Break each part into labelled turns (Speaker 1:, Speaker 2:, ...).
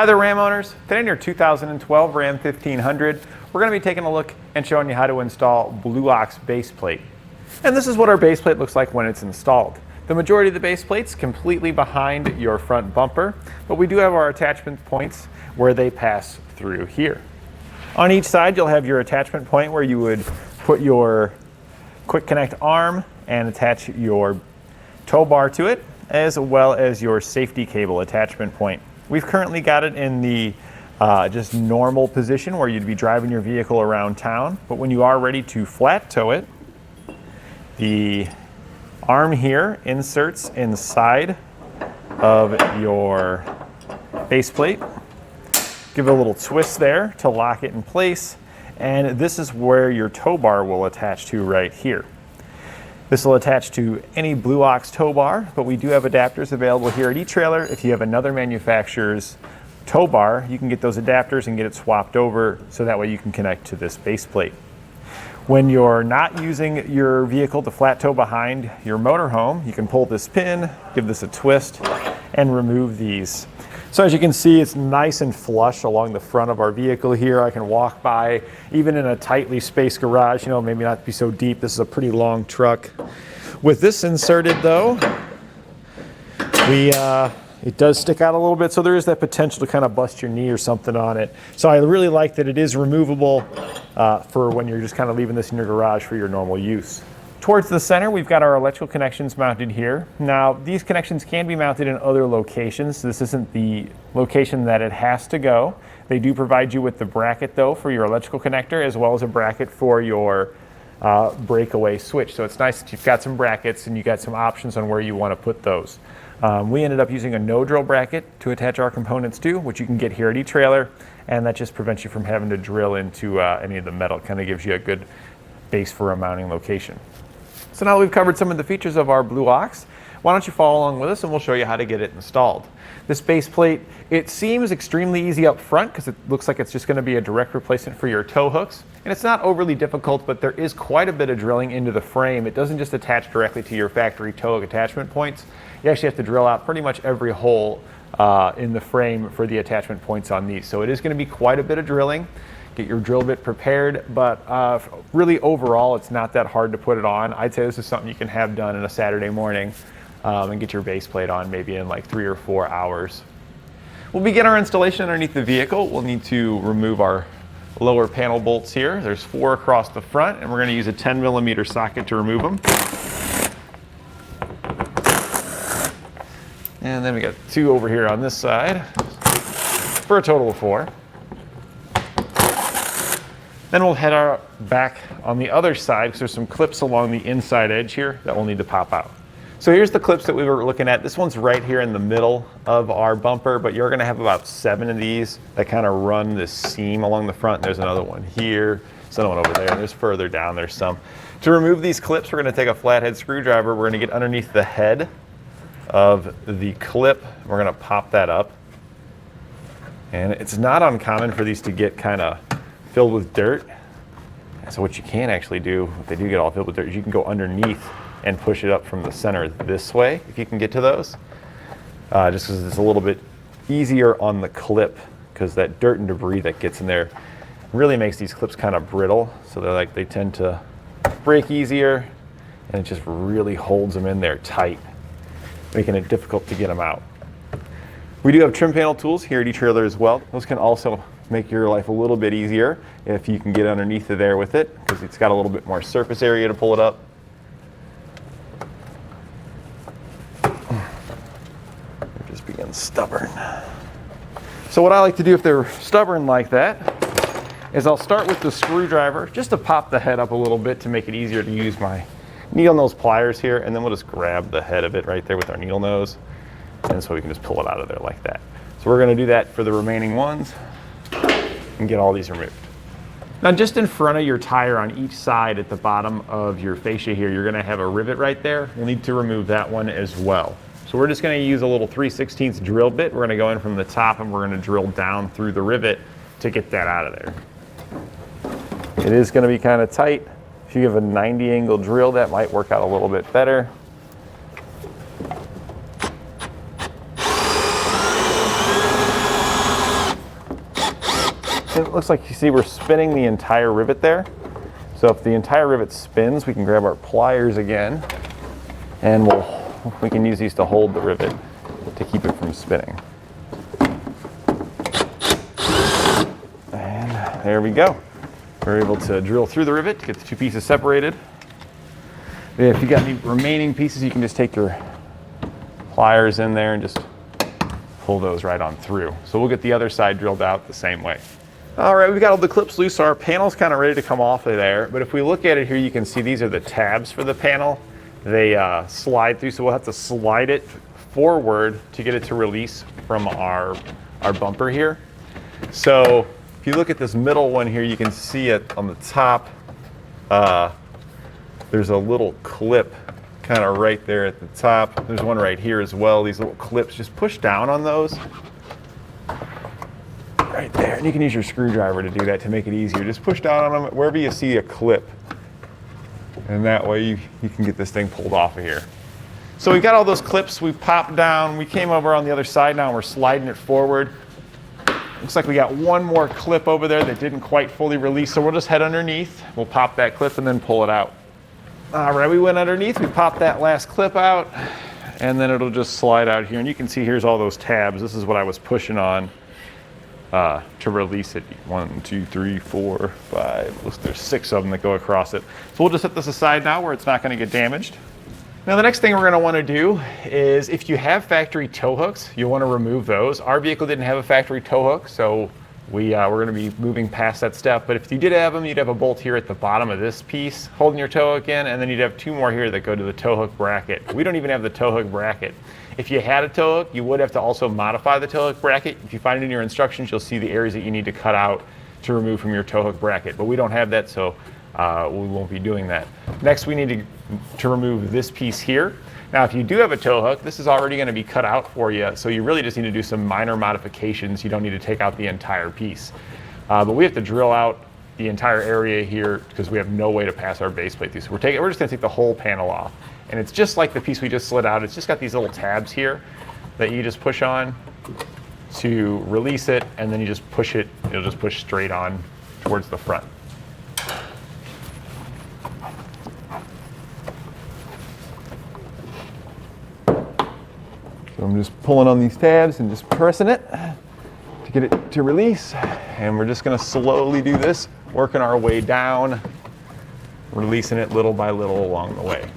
Speaker 1: Hi there, Ram owners. Today in your 2012 Ram 1500, we're going to be taking a look and showing you how to install Blue Ox base plate. And this is what our base plate looks like when it's installed. The majority of the base plate's completely behind your front bumper, but we do have our attachment points where they pass through here. On each side, you'll have your attachment point where you would put your quick connect arm and attach your tow bar to it, as well as your safety cable attachment point. We've currently got it in the just normal position where you'd be driving your vehicle around town, but when you are ready to flat tow it, the arm here inserts inside of your base plate. Give it a little twist there to lock it in place, and this is where your tow bar will attach to right here. This will attach to any Blue Ox tow bar, but we do have adapters available here at eTrailer. If you have another manufacturer's tow bar, you can get those adapters and get it swapped over so that way you can connect to this base plate. When you're not using your vehicle to flat tow behind your motorhome, you can pull this pin, give this a twist, and remove these. So as you can see, it's nice and flush along the front of our vehicle here. I can walk by, even in a tightly spaced garage, maybe not be so deep. This is a pretty long truck. With this inserted though, it does stick out a little bit, so there is that potential to kind of bust your knee or something on it. So I really like that it is removable for when you're just kind of leaving this in your garage for your normal use. Towards the center, we've got our electrical connections mounted here. Now, these connections can be mounted in other locations. This isn't the location that it has to go. They do provide you with the bracket, though, for your electrical connector, as well as a bracket for your breakaway switch. So it's nice that you've got some brackets and you got some options on where you want to put those. We ended up using a no-drill bracket to attach our components to, which you can get here at eTrailer, and that just prevents you from having to drill into any of the metal. It kind of gives you a good base for a mounting location. So now that we've covered some of the features of our Blue Ox, why don't you follow along with us and we'll show you how to get it installed. This base plate, it seems extremely easy up front because it looks like it's just going to be a direct replacement for your tow hooks. And it's not overly difficult, but there is quite a bit of drilling into the frame. It doesn't just attach directly to your factory tow hook attachment points. You actually have to drill out pretty much every hole in the frame for the attachment points on these. So it is going to be quite a bit of drilling. Get your drill bit prepared, but really overall it's not that hard to put it on. I'd say this is something you can have done in a Saturday morning and get your base plate on maybe in like 3 or 4 hours. We'll begin our installation underneath the vehicle. We'll need to remove our lower panel bolts here. There's 4 across the front, and we're going to use a 10mm socket to remove them. And then we got 2 over here on this side for a total of 4. Then we'll head back on the other side because there's some clips along the inside edge here that will need to pop out. So here's the clips that we were looking at. This one's right here in the middle of our bumper, but you're gonna have about 7 of these that kind of run this seam along the front. There's another one here, there's another one over there, and there's further down, there's some. To remove these clips, we're gonna take a flathead screwdriver. We're gonna get underneath the head of the clip. We're gonna pop that up. And it's not uncommon for these to get kind of filled with dirt. So what you can actually do, if they do get all filled with dirt, is you can go underneath and push it up from the center this way, if you can get to those. Just because it's a little bit easier on the clip, because that dirt and debris that gets in there really makes these clips kind of brittle. So they tend to break easier, and it just really holds them in there tight, making it difficult to get them out. We do have trim panel tools here at eTrailer as well. Those can also make your life a little bit easier if you can get underneath of there with it, because it's got a little bit more surface area to pull it up. It just begins stubborn. So what I like to do if they're stubborn like that is I'll start with the screwdriver just to pop the head up a little bit to make it easier to use my needle nose pliers here, and then we'll just grab the head of it right there with our needle nose, and so we can just pull it out of there like that. So we're going to do that for the remaining ones and get all these removed. Now just in front of your tire on each side at the bottom of your fascia here, you're going to have a rivet right there. We'll need to remove that one as well. So we're just going to use a little 3/16 drill bit. We're going to go in from the top and we're going to drill down through the rivet to get that out of there. It is going to be kind of tight. If you give a 90 angle drill, that might work out a little bit better. It looks like, you see, we're spinning the entire rivet there. So if the entire rivet spins, we can grab our pliers again, and we can use these to hold the rivet to keep it from spinning. And there we go. We're able to drill through the rivet to get the two pieces separated. If you got any remaining pieces, you can just take your pliers in there and just pull those right on through. So we'll get the other side drilled out the same way. All right, we've got all the clips loose, so our panel's kind of ready to come off of there. But if we look at it here, you can see these are the tabs for the panel. They slide through, so we'll have to slide it forward to get it to release from our bumper here. So if you look at this middle one here, you can see it on the top. There's a little clip kind of right there at the top. There's one right here as well. These little clips, just push down on those. Right there, and you can use your screwdriver to do that to make it easier. Just push down on them wherever you see a clip. And that way you can get this thing pulled off of here. So we've got all those clips, we've popped down, we came over on the other side now and we're sliding it forward. Looks like we got one more clip over there that didn't quite fully release, so we'll just head underneath. We'll pop that clip and then pull it out. All right, we went underneath, we popped that last clip out, and then it'll just slide out here. And you can see here's all those tabs. This is what I was pushing on to release it. 1, 2, 3, 4, 5. Looks, there's 6 of them that go across it. So we'll just set this aside now where it's not going to get damaged. Now the next thing we're going to want to do is, if you have factory tow hooks, you'll want to remove those. Our vehicle didn't have a factory tow hook, so we're going to be moving past that step. But if you did have them, you'd have a bolt here at the bottom of this piece holding your tow hook in, and then you'd have 2 more here that go to the tow hook bracket. We don't even have the tow hook bracket. If you had a tow hook, you would have to also modify the tow hook bracket. If you find it in your instructions, you'll see the areas that you need to cut out to remove from your tow hook bracket. But we don't have that, so we won't be doing that. Next, we need to remove this piece here. Now, if you do have a tow hook, this is already going to be cut out for you, so you really just need to do some minor modifications. You don't need to take out the entire piece. But we have to drill out the entire area here because we have no way to pass our base plate through. So we're just going to take the whole panel off. And it's just like the piece we just slid out. It's just got these little tabs here that you just push on to release it, and then you just push it. It'll just push straight on towards the front. So I'm just pulling on these tabs and just pressing it to get it to release. And we're just going to slowly do this, working our way down, releasing it little by little along the way.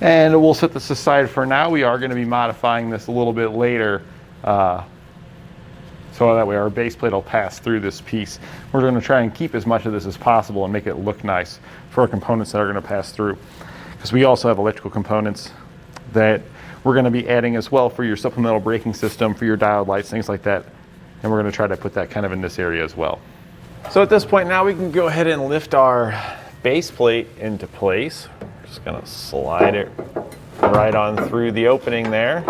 Speaker 1: And we'll set this aside for now. We are going to be modifying this a little bit later, so that way our base plate will pass through this piece. We're going to try and keep as much of this as possible and make it look nice for our components that are going to pass through. Because we also have electrical components that we're going to be adding as well for your supplemental braking system, for your diode lights, things like that. And we're going to try to put that kind of in this area as well. So at this point now, we can go ahead and lift our base plate into place. Just gonna slide it right on through the opening there.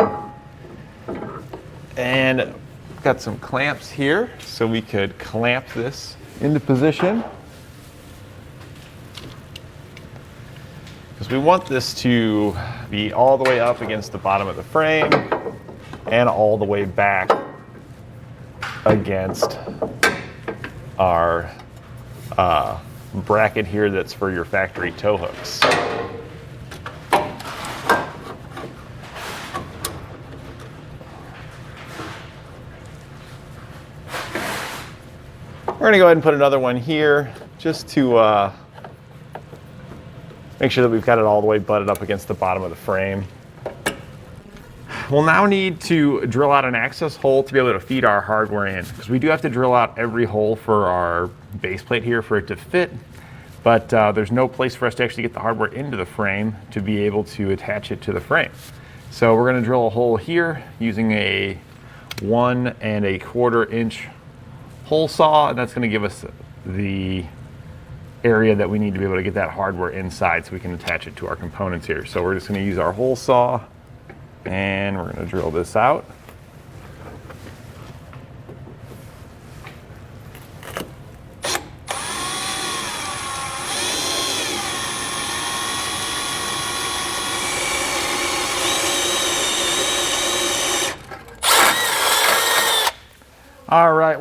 Speaker 1: And got some clamps here, so we could clamp this into position. Because we want this to be all the way up against the bottom of the frame and all the way back against our bracket here that's for your factory tow hooks. We're going to go ahead and put another one here just to make sure that we've got it all the way butted up against the bottom of the frame. We'll now need to drill out an access hole to be able to feed our hardware in, because we do have to drill out every hole for our base plate here for it to fit, but there's no place for us to actually get the hardware into the frame to be able to attach it to the frame. So we're going to drill a hole here using a 1 1/4 inch hole saw, and that's going to give us the area that we need to be able to get that hardware inside so we can attach it to our components here. So we're just going to use our hole saw, and we're going to drill this out.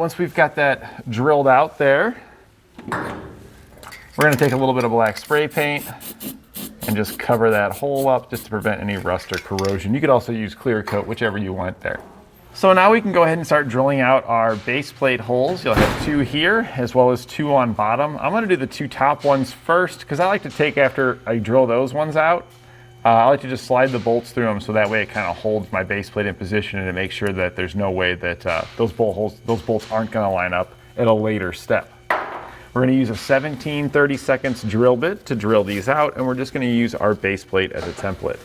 Speaker 1: once we've got that drilled out there, we're going to take a little bit of black spray paint and just cover that hole up just to prevent any rust or corrosion. You could also use clear coat, whichever you want there. So now we can go ahead and start drilling out our base plate holes. You'll have 2 here as well as 2 on bottom. I'm going to do the 2 top ones first because I like to take, after I drill those ones out, I like to just slide the bolts through them so that way it kind of holds my base plate in position and it makes sure that there's no way that those bolts aren't going to line up at a later step. We're going to use a 17/32 drill bit to drill these out, and we're just going to use our base plate as a template.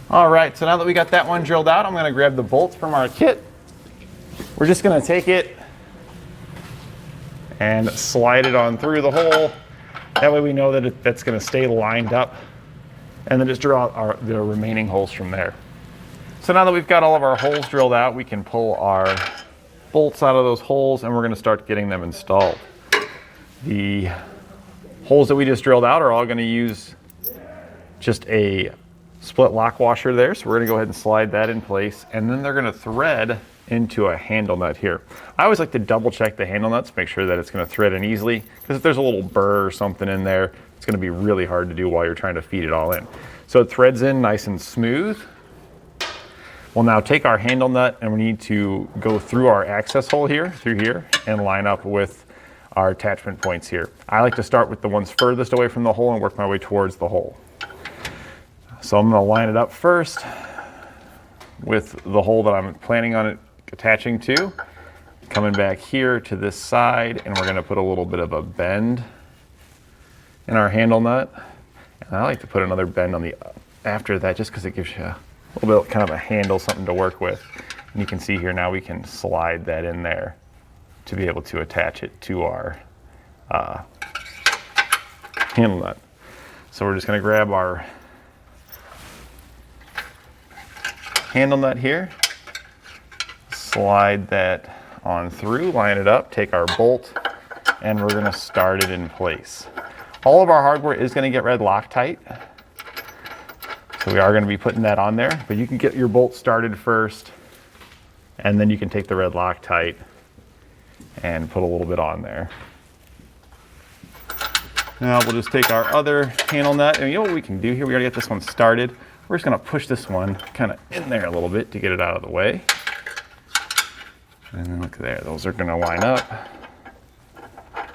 Speaker 1: All right, so now that we got that one drilled out, I'm going to grab the bolts from our kit. We're just going to take it and slide it on through the hole. That way we know that that's going to stay lined up, and then just drill out the remaining holes from there. So now that we've got all of our holes drilled out, we can pull our bolts out of those holes, and we're going to start getting them installed. The holes that we just drilled out are all going to use just a split lock washer there, so we're going to go ahead and slide that in place, and then they're going to thread into a handle nut here. I always like to double check the handle nuts, make sure that it's going to thread in easily, because if there's a little burr or something in there, it's going to be really hard to do while you're trying to feed it all in. So it threads in nice and smooth. We'll now take our handle nut and we need to go through our access hole here, through here, and line up with our attachment points here. I like to start with the ones furthest away from the hole and work my way towards the hole. So I'm going to line it up first with the hole that I'm planning on it attaching to, coming back here to this side, and we're going to put a little bit of a bend in our handle nut. And I like to put another bend on the after that, just because it gives you a little bit kind of a handle, something to work with. And you can see here now we can slide that in there to be able to attach it to our handle nut. So we're just going to grab our handle nut here, slide that on through, line it up, take our bolt, and we're going to start it in place. All of our hardware is going to get red Loctite, so we are going to be putting that on there, but you can get your bolt started first, and then you can take the red Loctite and put a little bit on there. Now we'll just take our other handle nut, and you know what we can do here? We already got this one started. We're just going to push this one kind of in there a little bit to get it out of the way. And then look there, those are going to line up.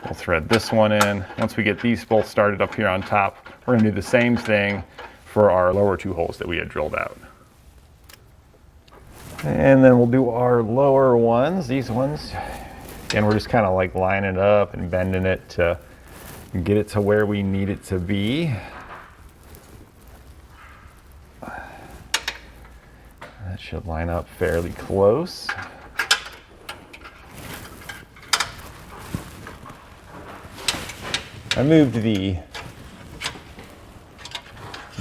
Speaker 1: We'll thread this one in. Once we get these both started up here on top, we're going to do the same thing for our lower 2 holes that we had drilled out. And then we'll do our lower ones, these ones. And we're just kind of like lining it up and bending it to get it to where we need it to be. That should line up fairly close. I moved the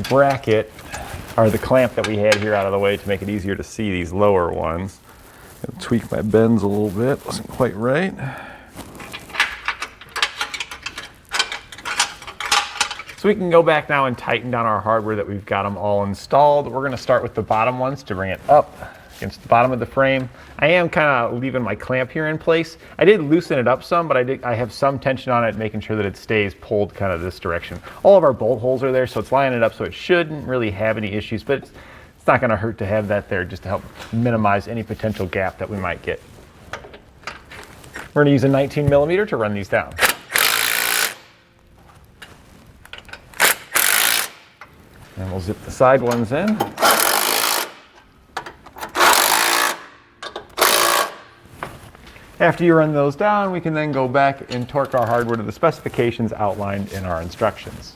Speaker 1: bracket, or the clamp that we had here, out of the way to make it easier to see these lower ones. I'll tweak my bends a little bit, wasn't quite right. So we can go back now and tighten down our hardware that we've got them all installed. We're going to start with the bottom ones to bring it up against the bottom of the frame. I am kind of leaving my clamp here in place. I did loosen it up some, but I have some tension on it, making sure that it stays pulled kind of this direction. All of our bolt holes are there, so it's lining it up, so it shouldn't really have any issues, but it's not going to hurt to have that there just to help minimize any potential gap that we might get. We're going to use a 19mm to run these down. And we'll zip the side ones in. After you run those down, we can then go back and torque our hardware to the specifications outlined in our instructions.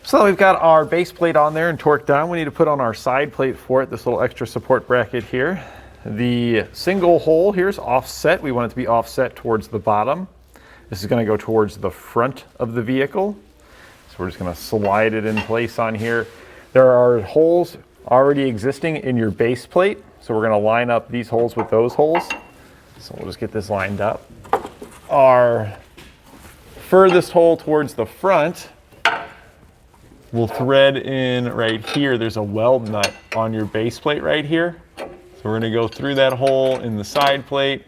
Speaker 1: So we've got our base plate on there and torqued down. We need to put on our side plate for it, this little extra support bracket here. The single hole here is offset. We want it to be offset towards the bottom. This is going to go towards the front of the vehicle. So we're just going to slide it in place on here. There are holes already existing in your base plate, so we're going to line up these holes with those holes. So we'll just get this lined up. Our furthest hole towards the front, we'll thread in right here. There's a weld nut on your base plate right here. So we're going to go through that hole in the side plate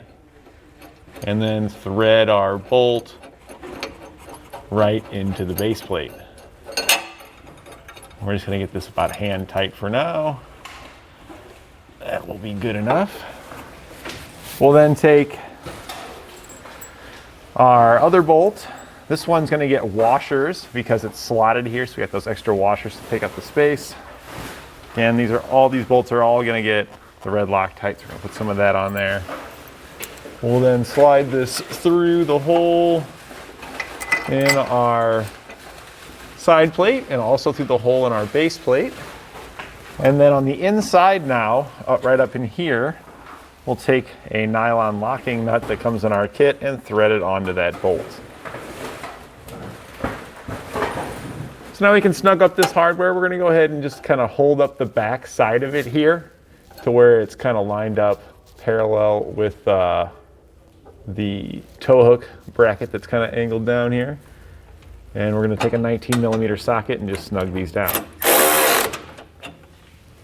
Speaker 1: and then thread our bolt right into the base plate. We're just going to get this about hand tight for now. That will be good enough. We'll then take our other bolt. This one's going to get washers because it's slotted here, so we got those extra washers to take up the space. And these bolts are all going to get the red Loctite, so we're going to put some of that on there. We'll then slide this through the hole in our side plate and also through the hole in our base plate. And then on the inside now, right up in here, we'll take a nylon locking nut that comes in our kit and thread it onto that bolt. So now we can snug up this hardware. We're going to go ahead and just kind of hold up the back side of it here to where it's kind of lined up parallel with the tow hook bracket that's kind of angled down here. And we're going to take a 19mm socket and just snug these down.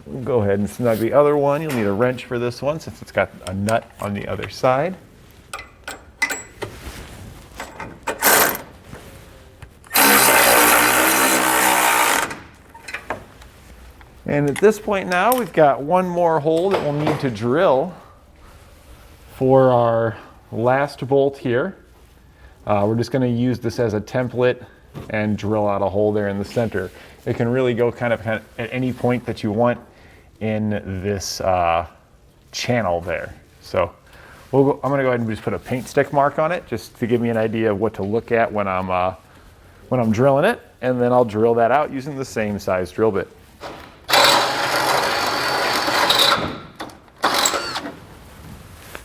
Speaker 1: We'll go ahead and snug the other one. You'll need a wrench for this one since it's got a nut on the other side. And at this point now, we've got one more hole that we'll need to drill for our last bolt here. We're just going to use this as a template and drill out a hole there in the center. It can really go kind of at any point that you want in this channel there. So I'm going to go ahead and just put a paint stick mark on it just to give me an idea of what to look at when I'm drilling it, and then I'll drill that out using the same size drill bit.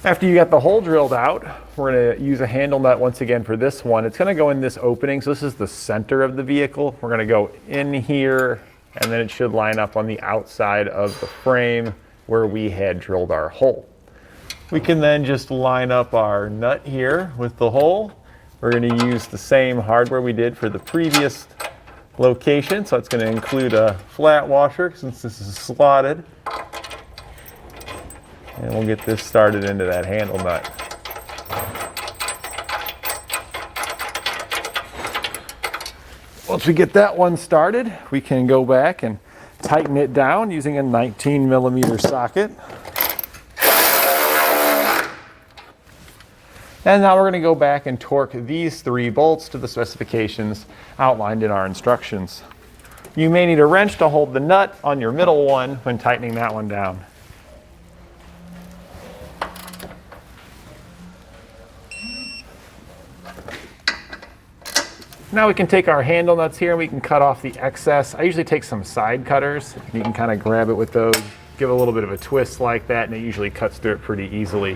Speaker 1: After you got the hole drilled out, we're going to use a handle nut once again for this one. It's going to go in this opening, so this is the center of the vehicle. We're going to go in here, and then it should line up on the outside of the frame where we had drilled our hole. We can then just line up our nut here with the hole. We're going to use the same hardware we did for the previous location, so it's going to include a flat washer since this is slotted. And we'll get this started into that handle nut. Once we get that one started, we can go back and tighten it down using a 19mm socket. And now we're going to go back and torque these 3 bolts to the specifications outlined in our instructions. You may need a wrench to hold the nut on your middle one when tightening that one down. Now we can take our handle nuts here and we can cut off the excess. I usually take some side cutters. You can kind of grab it with those, give a little bit of a twist like that, and it usually cuts through it pretty easily.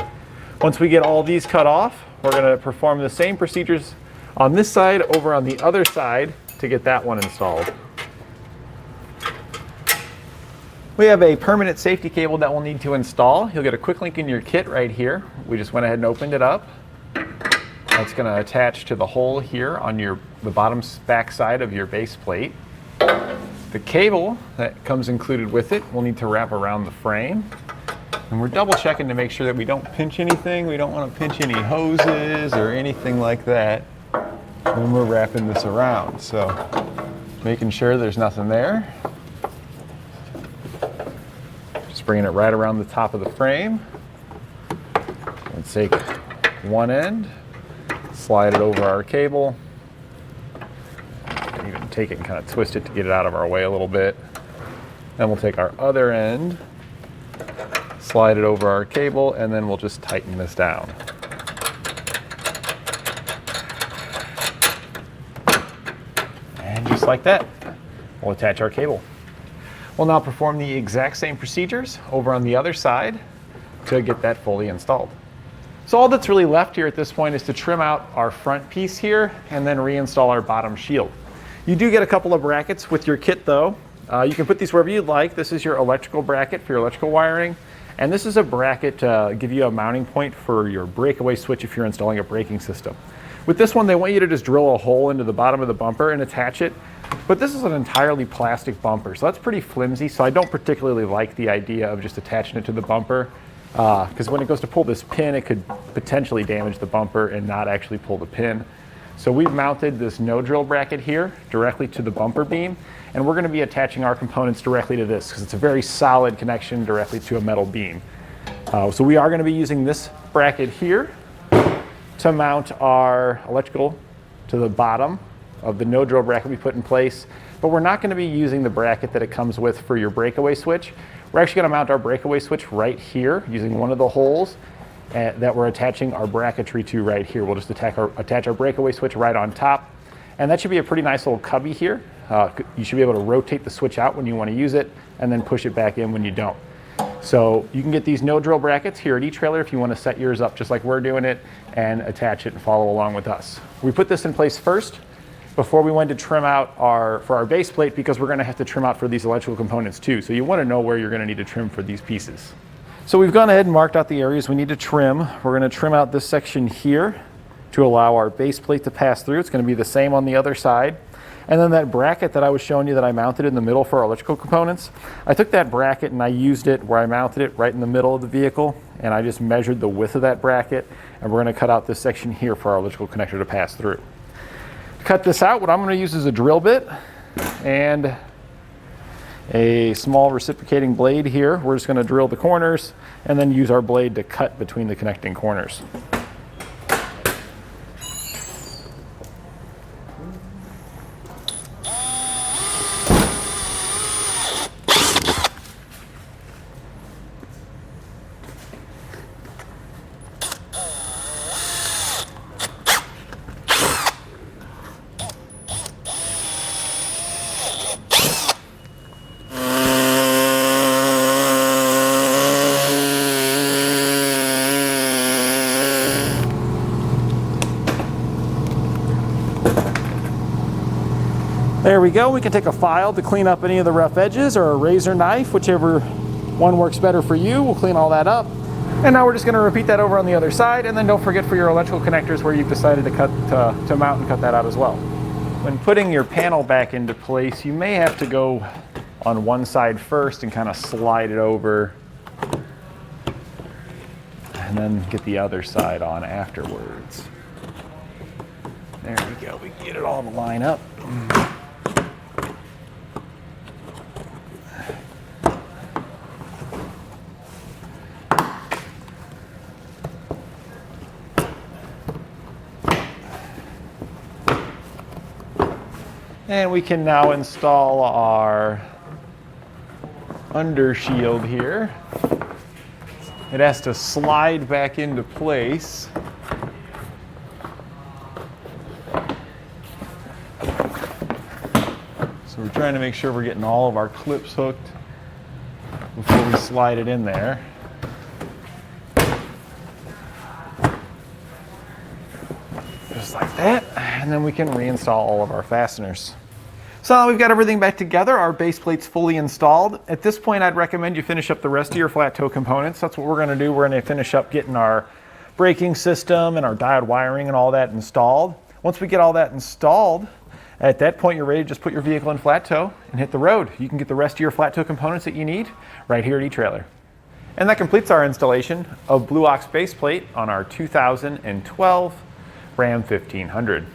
Speaker 1: Once we get all these cut off, we're going to perform the same procedures on this side over on the other side to get that one installed. We have a permanent safety cable that we'll need to install. You'll get a quick link in your kit right here. We just went ahead and opened it up. That's going to attach to the hole here on the bottom back side of your base plate. The cable that comes included with it we'll need to wrap around the frame. And we're double checking to make sure that we don't pinch anything. We don't want to pinch any hoses or anything like that when we're wrapping this around. So making sure there's nothing there. Just bringing it right around the top of the frame. Let's take one end, slide it over our cable, even take it and kind of twist it to get it out of our way a little bit. Then we'll take our other end, slide it over our cable, and then we'll just tighten this down. And just like that, we'll attach our cable. We'll now perform the exact same procedures over on the other side to get that fully installed. So all that's really left here at this point is to trim out our front piece here and then reinstall our bottom shield. You do get a couple of brackets with your kit though. You can put these wherever you'd like. This is your electrical bracket for your electrical wiring. And this is a bracket to give you a mounting point for your breakaway switch if you're installing a braking system. With this one, they want you to just drill a hole into the bottom of the bumper and attach it. But this is an entirely plastic bumper, so that's pretty flimsy. So I don't particularly like the idea of just attaching it to the bumper, because when it goes to pull this pin, it could potentially damage the bumper and not actually pull the pin. So we've mounted this no drill bracket here directly to the bumper beam, and we're going to be attaching our components directly to this because it's a very solid connection directly to a metal beam. So we are going to be using this bracket here to mount our electrical to the bottom of the no drill bracket we put in place, but we're not going to be using the bracket that it comes with for your breakaway switch. We're actually going to mount our breakaway switch right here using one of the holes that we're attaching our bracketry to right here. We'll just attach our breakaway switch right on top, and that should be a pretty nice little cubby here. You should be able to rotate the switch out when you want to use it and then push it back in when you don't. So you can get these no drill brackets here at eTrailer if you want to set yours up just like we're doing it and attach it and follow along with us. We put this in place first before we went to trim out for our base plate, because we're going to have to trim out for these electrical components too. So you want to know where you're going to need to trim for these pieces. So we've gone ahead and marked out the areas we need to trim. We're going to trim out this section here to allow our base plate to pass through. It's going to be the same on the other side. And then that bracket that I was showing you that I mounted in the middle for our electrical components, I took that bracket and I used it where I mounted it right in the middle of the vehicle, and I just measured the width of that bracket, and we're going to cut out this section here for our electrical connector to pass through. To cut this out, what I'm going to use is a drill bit and a small reciprocating blade here. We're just going to drill the corners and then use our blade to cut between the connecting corners. There we go. We can take a file to clean up any of the rough edges, or a razor knife, whichever one works better for you. We'll clean all that up. And now we're just going to repeat that over on the other side, and then don't forget for your electrical connectors where you've decided to mount and cut that out as well. When putting your panel back into place, you may have to go on one side first and kind of slide it over, and then get the other side on afterwards. There we go. We can get it all to line up. And we can now install our under shield here. It has to slide back into place. So we're trying to make sure we're getting all of our clips hooked before we slide it in there. Just like that, and then we can reinstall all of our fasteners. So now we've got everything back together, our base plate's fully installed. At this point, I'd recommend you finish up the rest of your flat toe components. That's what we're going to do. We're going to finish up getting our braking system and our diode wiring and all that installed. Once we get all that installed, at that point, you're ready to just put your vehicle in flat toe and hit the road. You can get the rest of your flat toe components that you need right here at eTrailer. And that completes our installation of Blue Ox base plate on our 2012 Ram 1500.